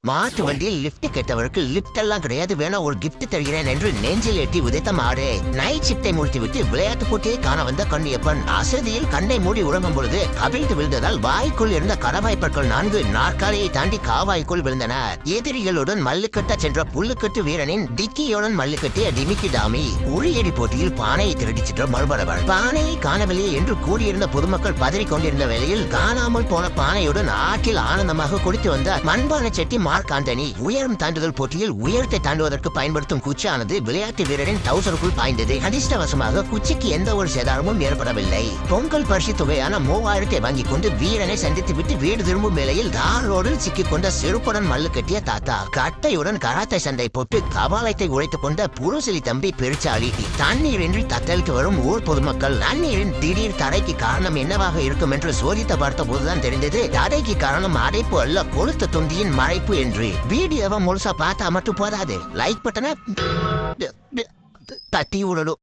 மாட்டு வண்டியில் lift கேட்டவருக்கு lift எல்லாம் கிடையாது, வேணா ஒரு கிஃப்ட் தருகிறேன் என்று நெஞ்சில் எட்டி உதைத்த மாடு. நைட் ஷிப்டை முடித்துவிட்டு விளையாட்டு போட்டியை காண வந்த கண்ணியப்பன் அசதியில் கண்ணை மூடி உறங்கும் பொழுது கவிழ்ந்து விழுந்ததால் வாய்க்குள் இருந்த கடவாய் பற்கள் 4 நாற்காலியை தாண்டி காவாய்க்குள் விழுந்தன. எதிரிகளுடன் மல்லுக்கட்ட சென்ற புல்லுக்கட்டு வீரனின் டிக்கியுடன் மல்லுக்கட்டிய டிமிக்கி டாமி உரியடி போட்டியில் பானையை திருடி சென்ற மறுபரவன். பானையை காணவில்லை என்று கூடியிருந்த பொதுமக்கள் பதறிக் கொண்டிருந்த வேளையில் காணாமல் போன பானையுடன் ஆற்றில் ஆனந்தமாக குடித்து வந்த மண்பானை செட்டி மார்க் ஆண்டனி உயரம் தாண்டுதல் போட்டியில் உயரத்தை தாண்டுவதற்கு பயன்படுத்தும் குச்சியானது விளையாட்டு வீரரின் டவுசருக்குள் பாய்ந்தது. அதிர்ஷ்டவசமாக குச்சிக்கு எந்த ஒரு சேதாரமும் ஏற்படவில்லை. பொங்கல் பரிசு தொகையான 3000 வாங்கிக் கொண்டு வீரனை சந்தித்து விட்டு வீடு திரும்பும் வேளையில் தார் ரோடில் சிக்கிக் கொண்ட செருப்புடன் மல்லு கட்டிய தாத்தா கட்டையுடன் கராத்தை சண்டை போட்டு கபாலத்தை உடைத்துக் கொண்ட புருசிலி தம்பி பெருச்சாளி. தண்ணீரின்றி தத்தளித்து வரும் ஊர் பொதுமக்கள் தண்ணீரின் திடீர் தடைக்கு காரணம் என்னவாக இருக்கும் என்று சோதித்த பார்த்த போதுதான் தெரிந்தது தடைக்கு காரணம் அடைப்பு அல்ல, கொளுத்த தொந்தியின் மறைப்பு என்று. வீடியோவை முழுசா பார்த்தா மட்டும் போதாது, லைக் பட்டனை தட்டி விடணும்.